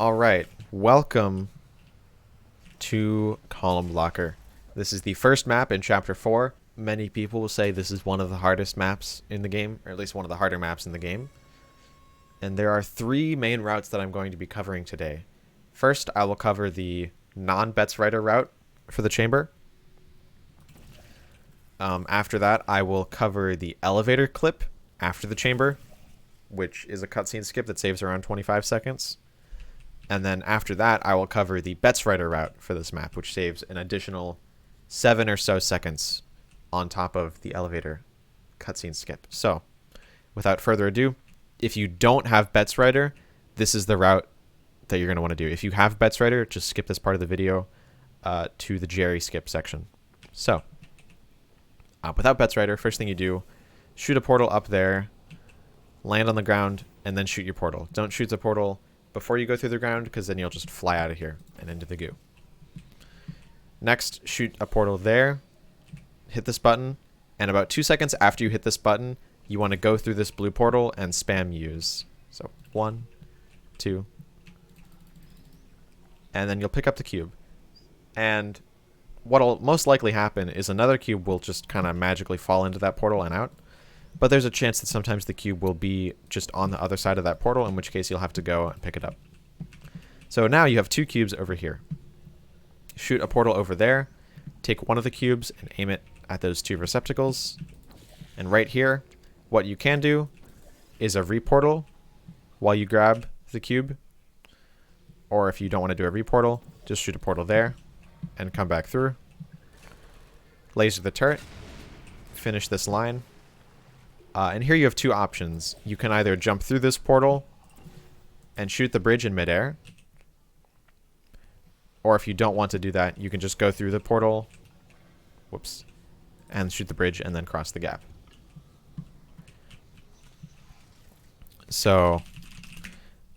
All right, welcome to Column Blocker. This is the first map in Chapter 4. Many people will say this is one of the hardest maps in the game, or at least one of the harder maps in the game. And there are three main routes that I'm going to be covering today. First, I will cover the Non-Betsrighter route for the chamber. After that, I will cover the elevator clip after the chamber, which is a cutscene skip that saves around 25 seconds. And then after that, I will cover the Betsrighter route for this map, which saves an additional 7 or so seconds on top of the elevator cutscene skip. So, without further ado, if you don't have Betsrighter, this is the route that you're going to want to do. If you have Betsrighter, just skip this part of the video to the Jerry skip section. So, without Betsrighter, first thing you do, shoot a portal up there, land on the ground, and then shoot your portal. Don't shoot the portal before you go through the ground, because then you'll just fly out of here and into the goo. Next, shoot a portal there, hit this button, and about 2 seconds after you hit this button, you want to go through this blue portal and spam use. So 1, 2, and then you'll pick up the cube. And what'll most likely happen is another cube will just kind of magically fall into that portal and out. But there's a chance that sometimes the cube will be just on the other side of that portal, in which case you'll have to go and pick it up. So now you have 2 cubes over here. Shoot a portal over there, take one of the cubes and aim it at those 2 receptacles. And right here, what you can do is a reportal while you grab the cube. Or if you don't want to do a reportal, just shoot a portal there and come back through. Laser the turret, finish this line. And here you have 2 options. You can either jump through this portal and shoot the bridge in midair. Or if you don't want to do that, you can just go through the portal, whoops, and shoot the bridge and then cross the gap. So,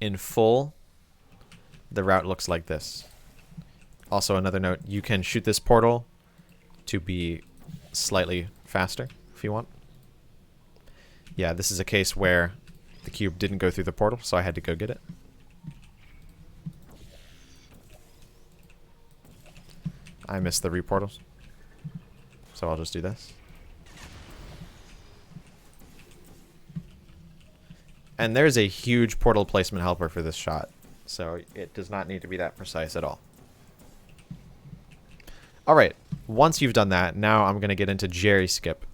in full, the route looks like this. Also, another note, you can shoot this portal to be slightly faster if you want. Yeah, this is a case where the cube didn't go through the portal, so I had to go get it. I missed the reportals, so I'll just do this. And there's a huge portal placement helper for this shot, so it does not need to be that precise at all. Alright, once you've done that, now I'm going to get into Jerry skip.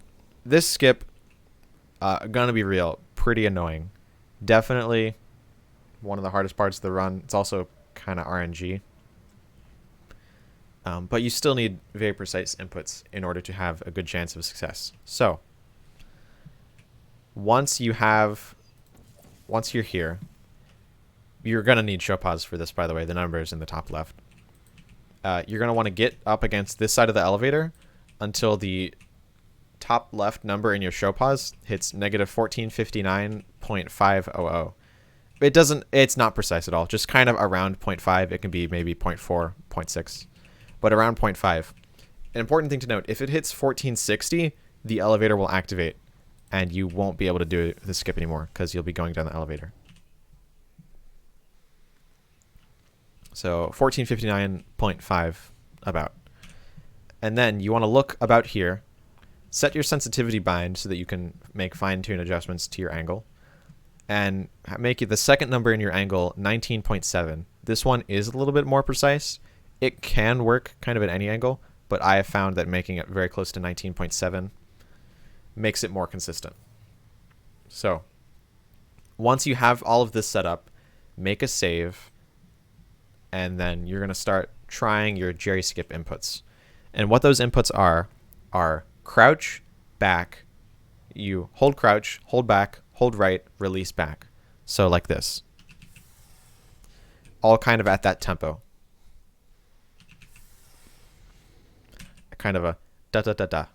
This skip, gonna be real, pretty annoying. Definitely one of the hardest parts of the run. It's also kind of RNG. But you still need very precise inputs in order to have a good chance of success. So, once you're here, you're gonna need show pause for this, by the way. The number is in the top left. You're gonna want to get up against this side of the elevator until the top left number in your show pause hits negative 1459.500. It's not precise at all, just kind of around 0.5. It can be maybe 0.4, 0.6, but around 0.5. An important thing to note, if it hits 1460, the elevator will activate and you won't be able to do the skip anymore because you'll be going down the elevator. So 1459.5 about. And then you want to look about here. Set your sensitivity bind so that you can make fine-tune adjustments to your angle. And make the second number in your angle 19.7. This one is a little bit more precise. It can work kind of at any angle, but I have found that making it very close to 19.7 makes it more consistent. So, once you have all of this set up, make a save, and then you're going to start trying your Jerry skip inputs. And what those inputs are crouch, back, you hold crouch, hold back, hold right, release back. So like this. All kind of at that tempo. Kind of a da-da-da-da.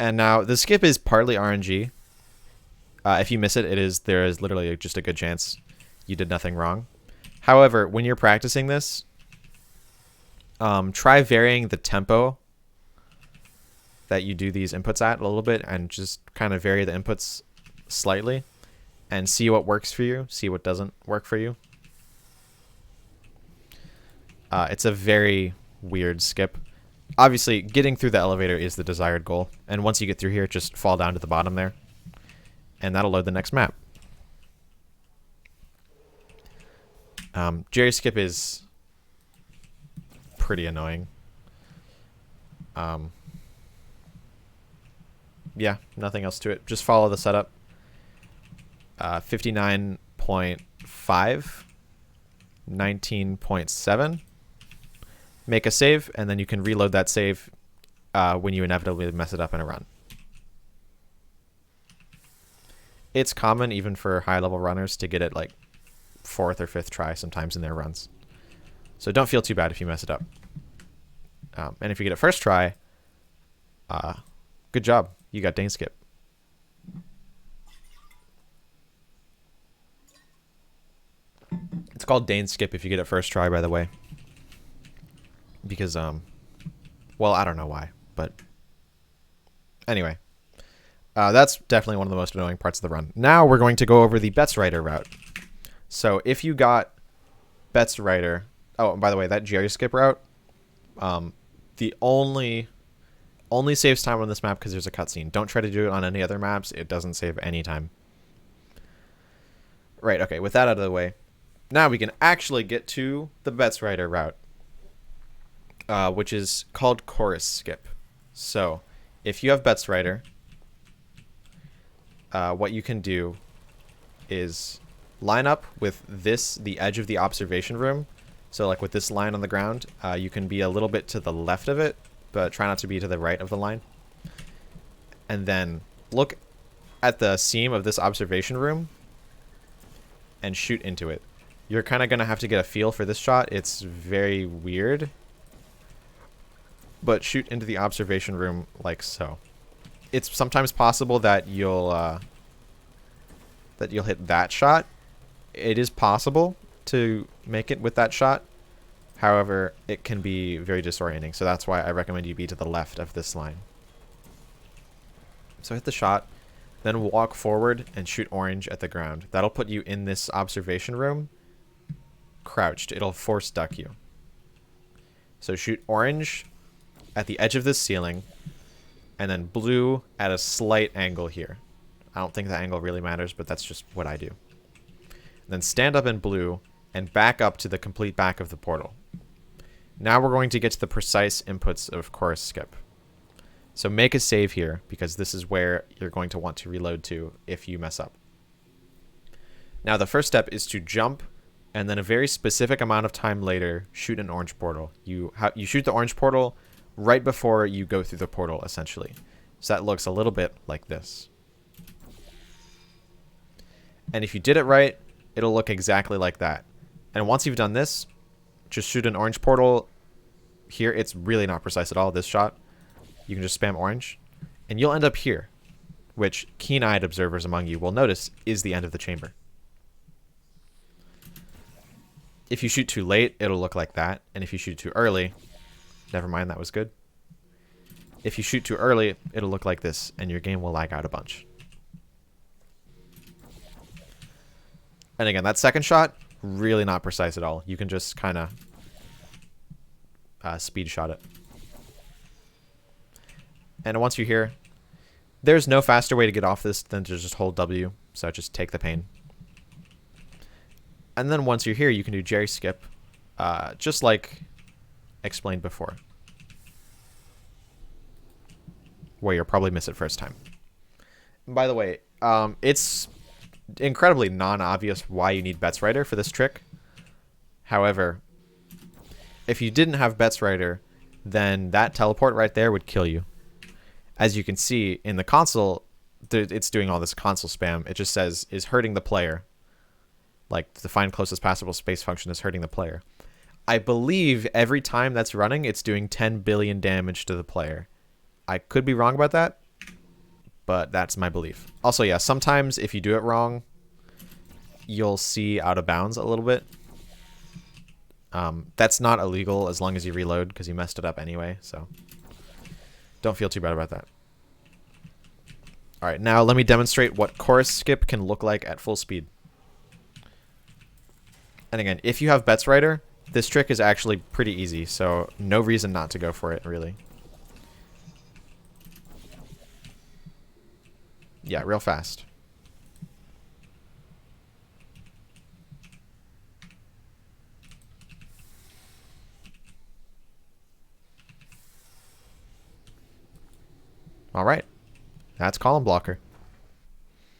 And now the skip is partly RNG. If you miss it, there is literally just a good chance you did nothing wrong. However, when you're practicing this, try varying the tempo that you do these inputs at a little bit and just kind of vary the inputs slightly and see what works for you, see what doesn't work for you. It's a very weird skip. Obviously, getting through the elevator is the desired goal, and once you get through here, just fall down to the bottom there, and that'll load the next map. Jerry skip is pretty annoying. Yeah, nothing else to it. Just follow the setup. 59.5, 19.7. Make a save, and then you can reload that save when you inevitably mess it up in a run. It's common, even for high-level runners, to get it like 4th or 5th try sometimes in their runs. So don't feel too bad if you mess it up. And if you get it first try, good job. You got Dane skip. It's called Dane skip if you get it first try, by the way. Because, well, I don't know why, but anyway. That's definitely one of the most annoying parts of the run. Now we're going to go over the Betsrighter route. So if you got Betsrighter... Oh, and by the way, that Jerry skip route, the only saves time on this map because there's a cutscene. Don't try to do it on any other maps. It doesn't save any time. Right, okay, with that out of the way, now we can actually get to the Betsrighter route, which is called Chorus Skip. So if you have Betsrighter, what you can do is line up with the edge of the observation room. So like with this line on the ground, you can be a little bit to the left of it, but try not to be to the right of the line. And then look at the seam of this observation room and shoot into it. You're kind of going to have to get a feel for this shot. It's very weird. But shoot into the observation room like so. It's sometimes possible that you'll hit that shot. It is possible to make it with that shot. However, it can be very disorienting. So that's why I recommend you be to the left of this line. So hit the shot, then walk forward and shoot orange at the ground. That'll put you in this observation room, crouched. It'll force duck you. So shoot orange at the edge of this ceiling, and then blue at a slight angle here. I don't think the angle really matters, but that's just what I do. Then stand up in blue and back up to the complete back of the portal. Now we're going to get to the precise inputs of Chorus Skip. So make a save here, because this is where you're going to want to reload to if you mess up. Now the first step is to jump, and then a very specific amount of time later, shoot an orange portal. You shoot the orange portal right before you go through the portal, essentially. So that looks a little bit like this. And if you did it right, it'll look exactly like that. And once you've done this, just shoot an orange portal here. It's really not precise at all, this shot. You can just spam orange, and you'll end up here, which keen-eyed observers among you will notice is the end of the chamber. If you shoot too late, it'll look like that. And if you shoot too early, never mind, that was good. If you shoot too early, it'll look like this, and your game will lag out a bunch. And again, that second shot, really not precise at all. You can just kind of speed shot it. And once you're here, there's no faster way to get off this than to just hold W. So just take the pain. And then once you're here, you can do Jerry skip, just like explained before, where you'll probably miss it first time. And by the way, it's incredibly non-obvious why you need Betsrighter for this trick. However, if you didn't have Betsrighter, then that teleport right there would kill you. As you can see in the console, it's doing all this console spam. It just says, is hurting the player. Like, the find closest passable space function is hurting the player. I believe every time that's running, it's doing 10 billion damage to the player. I could be wrong about that, but that's my belief. Also, yeah, sometimes if you do it wrong, you'll see out of bounds a little bit. That's not illegal as long as you reload, because you messed it up anyway, so Don't feel too bad about that. All right, now let me demonstrate what chorus skip can look like at full speed. And again, if you have Betsrighter, this trick is actually pretty easy, so no reason not to go for it, really. Yeah, real fast. All right, that's column blocker.